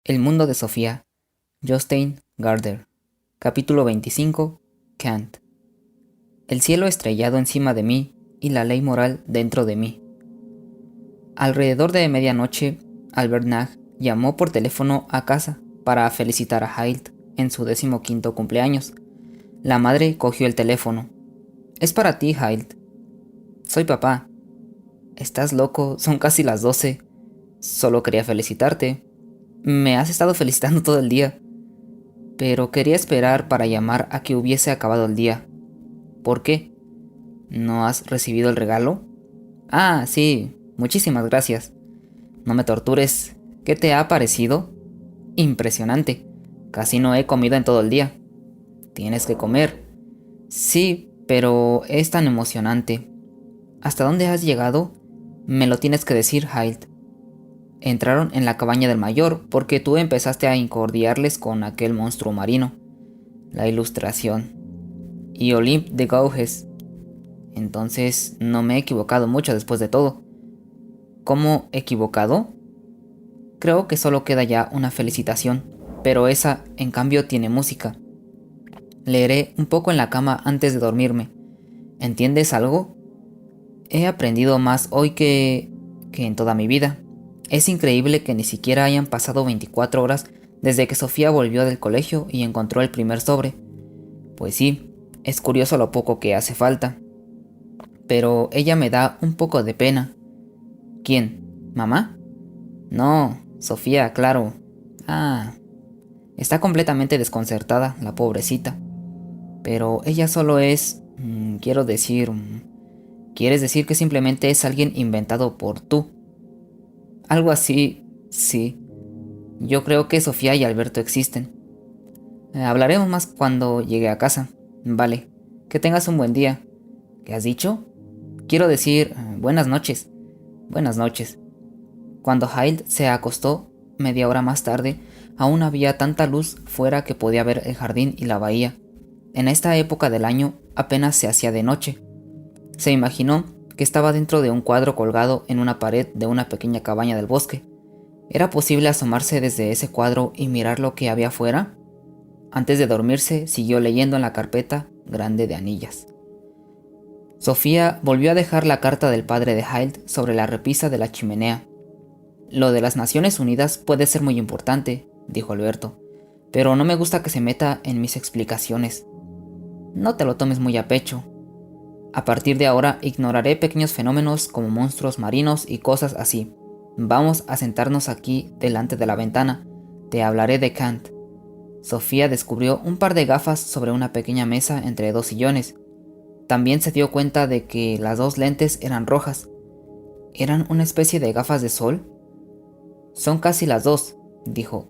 El mundo de Sofía, Jostein Gaarder. Capítulo 25. Kant. El cielo estrellado encima de mí y la ley moral dentro de mí. Alrededor de medianoche, Albert Nag llamó por teléfono a casa para felicitar a Hilt en su 15º cumpleaños. La madre cogió el teléfono. «Es para ti, Hilt». «Soy papá». «Estás loco, son casi las 12. Solo quería felicitarte. Me has estado felicitando todo el día». «Pero quería esperar para llamar a que hubiese acabado el día». «¿Por qué? ¿No has recibido el regalo?» «Ah, sí, muchísimas gracias». «No me tortures. ¿Qué te ha parecido?» «Impresionante. Casi no he comido en todo el día». «Tienes que comer». «Sí, pero es tan emocionante». «¿Hasta dónde has llegado?» «Me lo tienes que decir, Hilt». «Entraron en la cabaña del mayor porque tú empezaste a incordiarles con aquel monstruo marino». La ilustración. «Y Olympe de Gouges». «Entonces no me he equivocado mucho después de todo». «¿Cómo equivocado?» «Creo que solo queda ya una felicitación, pero esa, en cambio, tiene música. Leeré un poco en la cama antes de dormirme. ¿Entiendes algo?» «He aprendido más hoy que en toda mi vida. Es increíble que ni siquiera hayan pasado 24 horas desde que Sofía volvió del colegio y encontró el primer sobre». «Pues sí, es curioso lo poco que hace falta. Pero ella me da un poco de pena». «¿Quién? ¿Mamá?» «No, Sofía, claro». «Ah». Está completamente desconcertada, la pobrecita. Pero ella solo es... quiero decir... ¿Quieres decir que simplemente es alguien inventado por tú?» «Algo así, sí. Yo creo que Sofía y Alberto existen». Hablaremos más cuando llegue a casa». «Vale. Que tengas un buen día». «¿Qué has dicho?» «Quiero decir, buenas noches». «Buenas noches». Cuando Hilt se acostó, media hora más tarde, aún había tanta luz fuera que podía ver el jardín y la bahía. En esta época del año apenas se hacía de noche. Se imaginó que estaba dentro de un cuadro colgado en una pared de una pequeña cabaña del bosque. ¿Era posible asomarse desde ese cuadro y mirar lo que había fuera? Antes de dormirse, siguió leyendo en la carpeta grande de anillas. Sofía volvió a dejar la carta del padre de Hilt sobre la repisa de la chimenea. «Lo de las Naciones Unidas puede ser muy importante», dijo Alberto, «pero no me gusta que se meta en mis explicaciones». «No te lo tomes muy a pecho. A partir de ahora ignoraré pequeños fenómenos como monstruos marinos y cosas así. Vamos a sentarnos aquí delante de la ventana. Te hablaré de Kant». Sofía descubrió un par de gafas sobre una pequeña mesa entre dos sillones. También se dio cuenta de que las dos lentes eran rojas. ¿Eran una especie de gafas de sol? «Son casi las 2», dijo.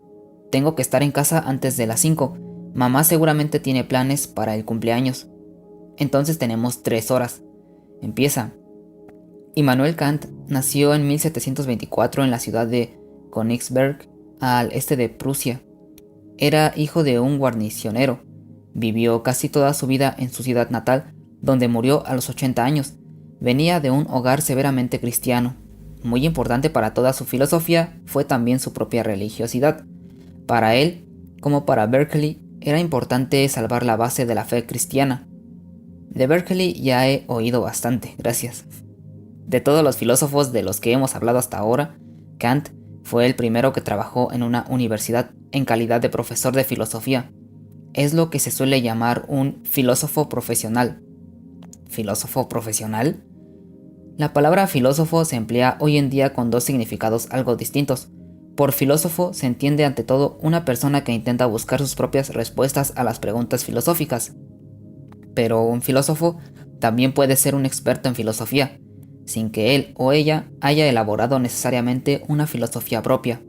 «Tengo que estar en casa antes de las 5. Mamá seguramente tiene planes para el cumpleaños. Entonces tenemos 3 horas. Empieza». Immanuel Kant nació en 1724 en la ciudad de Königsberg, al este de Prusia. Era hijo de un guarnicionero. Vivió casi toda su vida en su ciudad natal, donde murió a los 80 años. Venía de un hogar severamente cristiano. Muy importante para toda su filosofía fue también su propia religiosidad. Para él, como para Berkeley, era importante salvar la base de la fe cristiana. De Berkeley ya he oído bastante, gracias. De todos los filósofos de los que hemos hablado hasta ahora, Kant fue el primero que trabajó en una universidad en calidad de profesor de filosofía. Es lo que se suele llamar un filósofo profesional. ¿Filósofo profesional? La palabra filósofo se emplea hoy en día con dos significados algo distintos. Por filósofo se entiende ante todo una persona que intenta buscar sus propias respuestas a las preguntas filosóficas. Pero un filósofo también puede ser un experto en filosofía, sin que él o ella haya elaborado necesariamente una filosofía propia.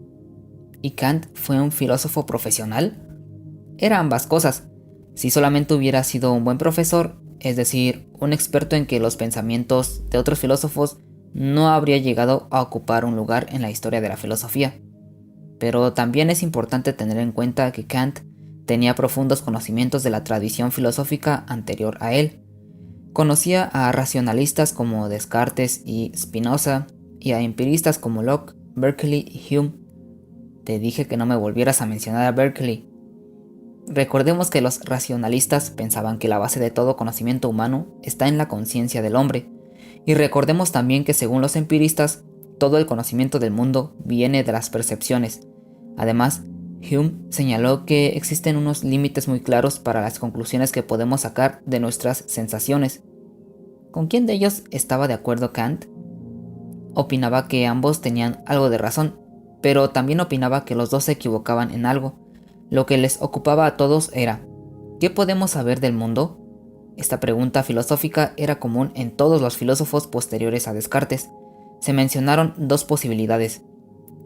¿Y Kant fue un filósofo profesional? Era ambas cosas. Si solamente hubiera sido un buen profesor, es decir, un experto en que los pensamientos de otros filósofos, no habría llegado a ocupar un lugar en la historia de la filosofía. Pero también es importante tener en cuenta que Kant tenía profundos conocimientos de la tradición filosófica anterior a él. Conocía a racionalistas como Descartes y Spinoza, y a empiristas como Locke, Berkeley y Hume. Te dije que no me volvieras a mencionar a Berkeley. Recordemos que los racionalistas pensaban que la base de todo conocimiento humano está en la conciencia del hombre, y recordemos también que según los empiristas, todo el conocimiento del mundo viene de las percepciones. Además, Hume señaló que existen unos límites muy claros para las conclusiones que podemos sacar de nuestras sensaciones. ¿Con quién de ellos estaba de acuerdo Kant? Opinaba que ambos tenían algo de razón, pero también opinaba que los dos se equivocaban en algo. Lo que les ocupaba a todos era: ¿qué podemos saber del mundo? Esta pregunta filosófica era común en todos los filósofos posteriores a Descartes. Se mencionaron dos posibilidades.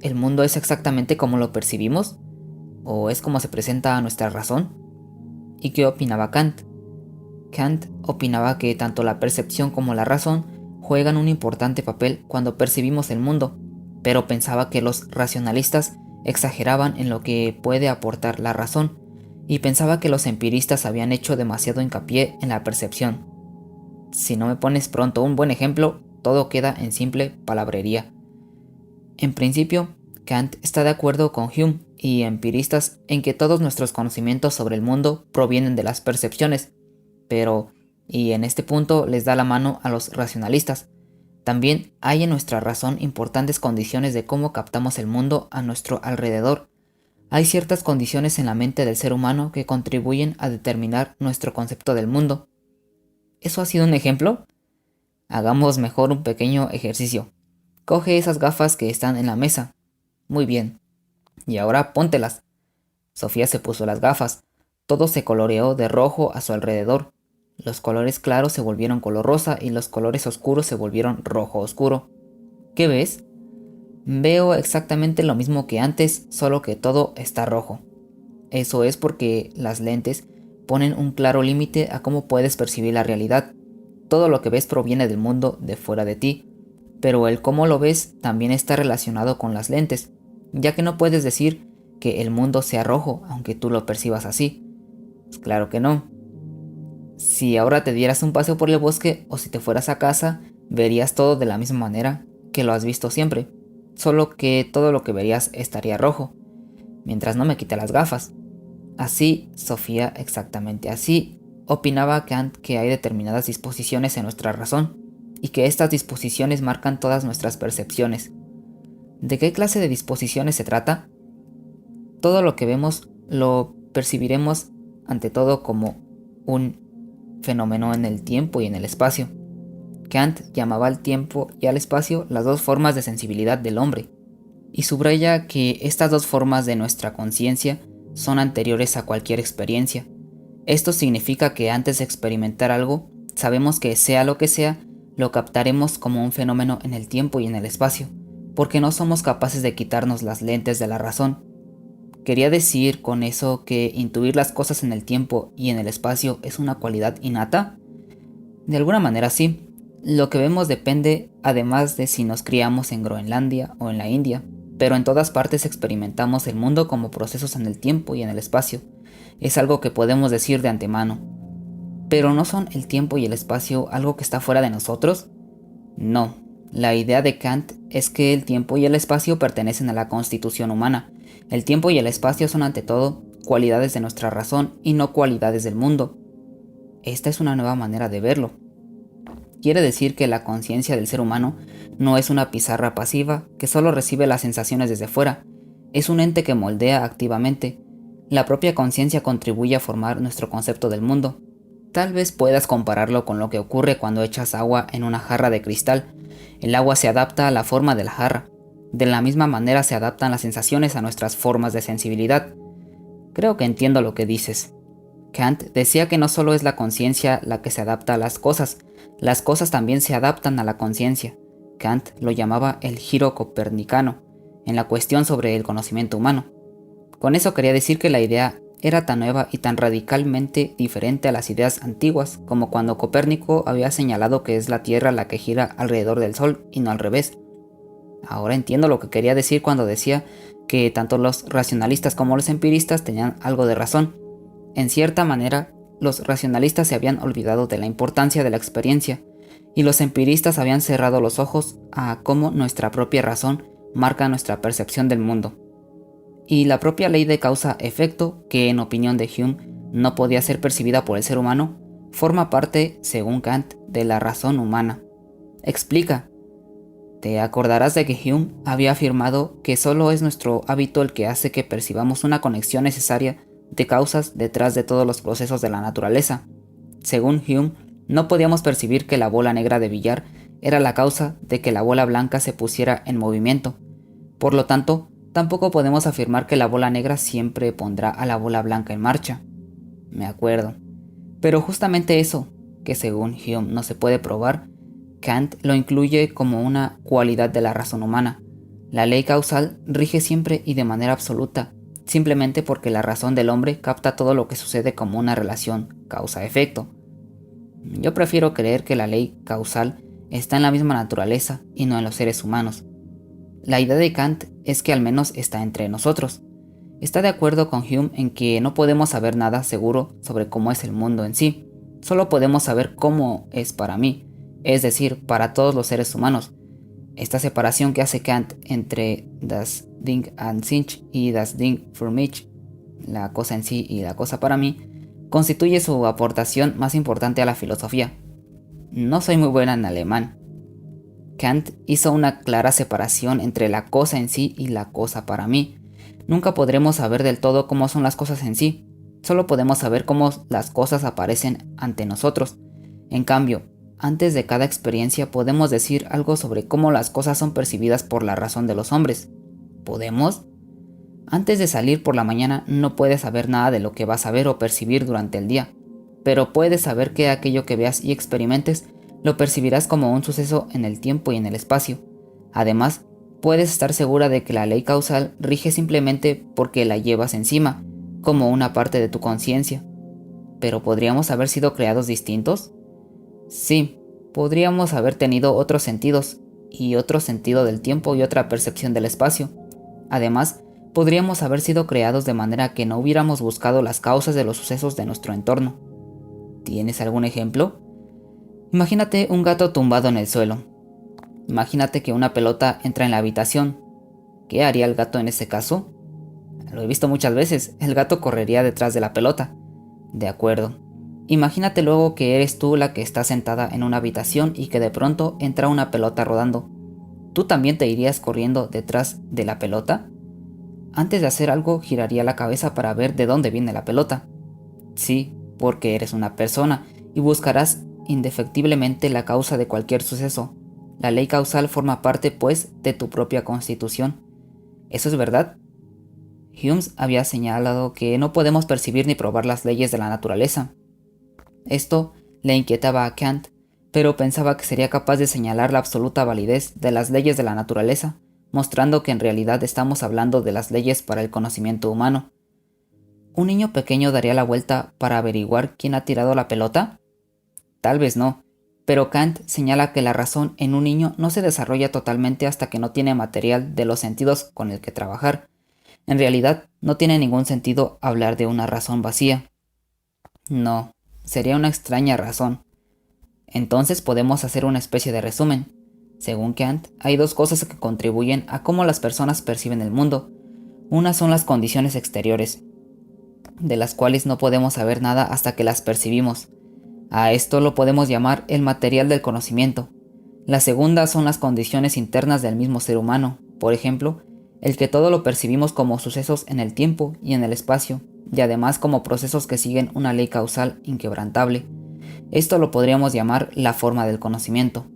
¿El mundo es exactamente como lo percibimos? ¿O es como se presenta a nuestra razón? ¿Y qué opinaba Kant? Kant opinaba que tanto la percepción como la razón juegan un importante papel cuando percibimos el mundo, pero pensaba que los racionalistas exageraban en lo que puede aportar la razón, y pensaba que los empiristas habían hecho demasiado hincapié en la percepción. Si no me pones pronto un buen ejemplo, todo queda en simple palabrería. En principio, Kant está de acuerdo con Hume y empiristas en que todos nuestros conocimientos sobre el mundo provienen de las percepciones, pero, y en este punto les da la mano a los racionalistas, también hay en nuestra razón importantes condiciones de cómo captamos el mundo a nuestro alrededor. Hay ciertas condiciones en la mente del ser humano que contribuyen a determinar nuestro concepto del mundo. ¿Eso ha sido un ejemplo? Hagamos mejor un pequeño ejercicio. Coge esas gafas que están en la mesa. Muy bien. Y ahora póntelas. Sofía se puso las gafas. Todo se coloreó de rojo a su alrededor. Los colores claros se volvieron color rosa y los colores oscuros se volvieron rojo oscuro. ¿Qué ves? Veo exactamente lo mismo que antes, solo que todo está rojo. Eso es porque las lentes ponen un claro límite a cómo puedes percibir la realidad. Todo lo que ves proviene del mundo de fuera de ti, pero el cómo lo ves también está relacionado con las lentes, ya que no puedes decir que el mundo sea rojo aunque tú lo percibas así. Pues claro que no. Si ahora te dieras un paseo por el bosque o si te fueras a casa, verías todo de la misma manera que lo has visto siempre, solo que todo lo que verías estaría rojo, mientras no me quite las gafas. Así, Sofía, exactamente así, opinaba Kant que hay determinadas disposiciones en nuestra razón, y que estas disposiciones marcan todas nuestras percepciones. ¿De qué clase de disposiciones se trata? Todo lo que vemos lo percibiremos ante todo como un fenómeno en el tiempo y en el espacio. Kant llamaba al tiempo y al espacio las dos formas de sensibilidad del hombre, y subraya que estas dos formas de nuestra conciencia son anteriores a cualquier experiencia. Esto significa que antes de experimentar algo, sabemos que sea lo que sea, lo captaremos como un fenómeno en el tiempo y en el espacio, porque no somos capaces de quitarnos las lentes de la razón. ¿Quería decir con eso que intuir las cosas en el tiempo y en el espacio es una cualidad innata? De alguna manera sí. Lo que vemos depende además de si nos criamos en Groenlandia o en la India, pero en todas partes experimentamos el mundo como procesos en el tiempo y en el espacio. Es algo que podemos decir de antemano. ¿Pero no son el tiempo y el espacio algo que está fuera de nosotros? No. La idea de Kant es que el tiempo y el espacio pertenecen a la constitución humana. El tiempo y el espacio son ante todo cualidades de nuestra razón y no cualidades del mundo. Esta es una nueva manera de verlo. Quiere decir que la conciencia del ser humano no es una pizarra pasiva que solo recibe las sensaciones desde fuera. Es un ente que moldea activamente. La propia conciencia contribuye a formar nuestro concepto del mundo. Tal vez puedas compararlo con lo que ocurre cuando echas agua en una jarra de cristal. El agua se adapta a la forma de la jarra. De la misma manera se adaptan las sensaciones a nuestras formas de sensibilidad. Creo que entiendo lo que dices. Kant decía que no solo es la conciencia la que se adapta a las cosas también se adaptan a la conciencia. Kant lo llamaba el giro copernicano, en la cuestión sobre el conocimiento humano. Con eso quería decir que la idea era tan nueva y tan radicalmente diferente a las ideas antiguas, como cuando Copérnico había señalado que es la Tierra la que gira alrededor del Sol y no al revés. Ahora entiendo lo que quería decir cuando decía que tanto los racionalistas como los empiristas tenían algo de razón. En cierta manera, los racionalistas se habían olvidado de la importancia de la experiencia, y los empiristas habían cerrado los ojos a cómo nuestra propia razón marca nuestra percepción del mundo. y la propia ley de causa-efecto, que en opinión de Hume no podía ser percibida por el ser humano, forma parte, según Kant, de la razón humana. Explica. Te acordarás de que Hume había afirmado que solo es nuestro hábito el que hace que percibamos una conexión necesaria de causas detrás de todos los procesos de la naturaleza. Según Hume, no podíamos percibir que la bola negra de billar era la causa de que la bola blanca se pusiera en movimiento. Por lo tanto, tampoco podemos afirmar que la bola negra siempre pondrá a la bola blanca en marcha. Me acuerdo. Pero justamente eso, que según Hume no se puede probar, Kant lo incluye como una cualidad de la razón humana. La ley causal rige siempre y de manera absoluta, simplemente porque la razón del hombre capta todo lo que sucede como una relación causa-efecto. Yo prefiero creer que la ley causal está en la misma naturaleza y no en los seres humanos. La idea de Kant es que al menos está entre nosotros. Está de acuerdo con Hume en que no podemos saber nada seguro sobre cómo es el mundo en sí, solo podemos saber cómo es para mí, es decir, para todos los seres humanos. Esta separación que hace Kant entre das Ding an sich y das Ding für mich, la cosa en sí y la cosa para mí, constituye su aportación más importante a la filosofía. No soy muy buena en alemán. Kant hizo una clara separación entre la cosa en sí y la cosa para mí. Nunca podremos saber del todo cómo son las cosas en sí, solo podemos saber cómo las cosas aparecen ante nosotros. En cambio, antes de cada experiencia podemos decir algo sobre cómo las cosas son percibidas por la razón de los hombres. ¿Podemos? Antes de salir por la mañana no puedes saber nada de lo que vas a ver o percibir durante el día, pero puedes saber que aquello que veas y experimentes lo percibirás como un suceso en el tiempo y en el espacio. Además, puedes estar segura de que la ley causal rige simplemente porque la llevas encima, como una parte de tu conciencia. ¿Pero podríamos haber sido creados distintos? Sí, podríamos haber tenido otros sentidos, y otro sentido del tiempo y otra percepción del espacio. Además, podríamos haber sido creados de manera que no hubiéramos buscado las causas de los sucesos de nuestro entorno. ¿Tienes algún ejemplo? Imagínate un gato tumbado en el suelo. Imagínate que una pelota entra en la habitación. ¿Qué haría el gato en ese caso? Lo he visto muchas veces, el gato correría detrás de la pelota. De acuerdo. Imagínate luego que eres tú la que está sentada en una habitación y que de pronto entra una pelota rodando. ¿Tú también te irías corriendo detrás de la pelota? Antes de hacer algo, giraría la cabeza para ver de dónde viene la pelota. Sí, porque eres una persona y buscarás indefectiblemente la causa de cualquier suceso. La ley causal forma parte, pues, de tu propia constitución. ¿Eso es verdad? Hume había señalado que no podemos percibir ni probar las leyes de la naturaleza. Esto le inquietaba a Kant, pero pensaba que sería capaz de señalar la absoluta validez de las leyes de la naturaleza, mostrando que en realidad estamos hablando de las leyes para el conocimiento humano. ¿Un niño pequeño daría la vuelta para averiguar quién ha tirado la pelota? Tal vez no, pero Kant señala que la razón en un niño no se desarrolla totalmente hasta que no tiene material de los sentidos con el que trabajar. En realidad, no tiene ningún sentido hablar de una razón vacía. No, sería una extraña razón. Entonces podemos hacer una especie de resumen. Según Kant, hay dos cosas que contribuyen a cómo las personas perciben el mundo. Una son las condiciones exteriores, de las cuales no podemos saber nada hasta que las percibimos. A esto lo podemos llamar el material del conocimiento. La segunda son las condiciones internas del mismo ser humano, por ejemplo, el que todo lo percibimos como sucesos en el tiempo y en el espacio, y además como procesos que siguen una ley causal inquebrantable. Esto lo podríamos llamar la forma del conocimiento.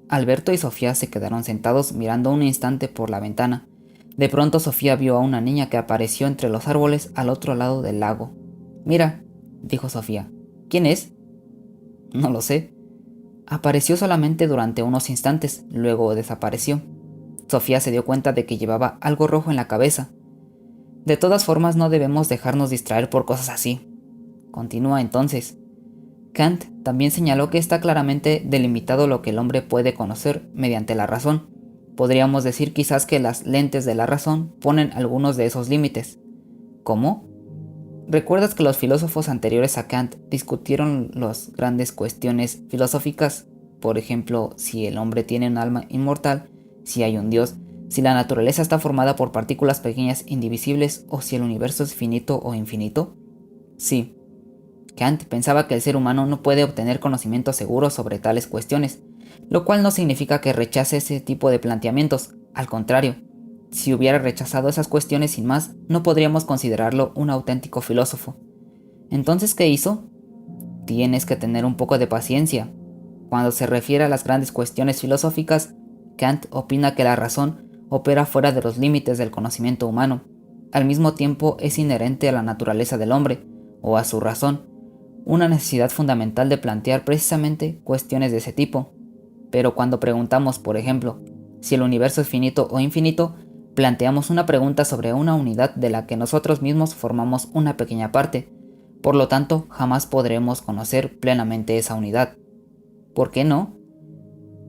Alberto y Sofía se quedaron sentados mirando un instante por la ventana. De pronto Sofía vio a una niña que apareció entre los árboles al otro lado del lago. «Mira», dijo Sofía. «¿Quién es?» «No lo sé». Apareció solamente durante unos instantes, luego desapareció. Sofía se dio cuenta de que llevaba algo rojo en la cabeza. «De todas formas, no debemos dejarnos distraer por cosas así». Continúa entonces. Kant también señaló que está claramente delimitado lo que el hombre puede conocer mediante la razón. Podríamos decir quizás que las lentes de la razón ponen algunos de esos límites. ¿Cómo? ¿Recuerdas que los filósofos anteriores a Kant discutieron las grandes cuestiones filosóficas? Por ejemplo, si el hombre tiene un alma inmortal, si hay un Dios, si la naturaleza está formada por partículas pequeñas indivisibles o si el universo es finito o infinito? Sí. Kant pensaba que el ser humano no puede obtener conocimiento seguro sobre tales cuestiones, lo cual no significa que rechace ese tipo de planteamientos. Al contrario, si hubiera rechazado esas cuestiones sin más, no podríamos considerarlo un auténtico filósofo. Entonces, ¿qué hizo? Tienes que tener un poco de paciencia. Cuando se refiere a las grandes cuestiones filosóficas, Kant opina que la razón opera fuera de los límites del conocimiento humano. Al mismo tiempo es inherente a la naturaleza del hombre, o a su razón, una necesidad fundamental de plantear precisamente cuestiones de ese tipo. Pero cuando preguntamos, por ejemplo, si el universo es finito o infinito, planteamos una pregunta sobre una unidad de la que nosotros mismos formamos una pequeña parte. Por lo tanto, jamás podremos conocer plenamente esa unidad. ¿Por qué no?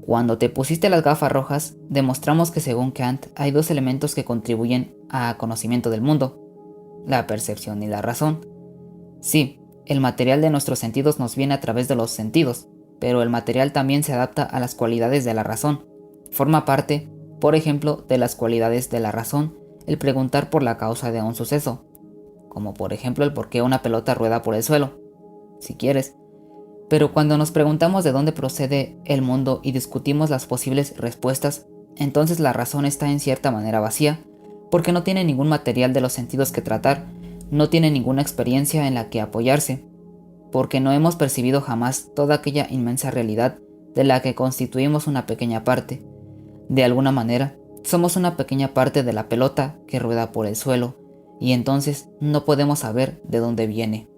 Cuando te pusiste las gafas rojas, demostramos que según Kant hay dos elementos que contribuyen a conocimiento del mundo, la percepción y la razón. Sí, el material de nuestros sentidos nos viene a través de los sentidos, pero el material también se adapta a las cualidades de la razón. Forma parte, por ejemplo, de las cualidades de la razón el preguntar por la causa de un suceso, como por ejemplo el por qué una pelota rueda por el suelo, si quieres. Pero cuando nos preguntamos de dónde procede el mundo y discutimos las posibles respuestas, entonces la razón está en cierta manera vacía, porque no tiene ningún material de los sentidos que tratar, no tiene ninguna experiencia en la que apoyarse, porque no hemos percibido jamás toda aquella inmensa realidad de la que constituimos una pequeña parte. De alguna manera, somos una pequeña parte de la pelota que rueda por el suelo, y entonces no podemos saber de dónde viene.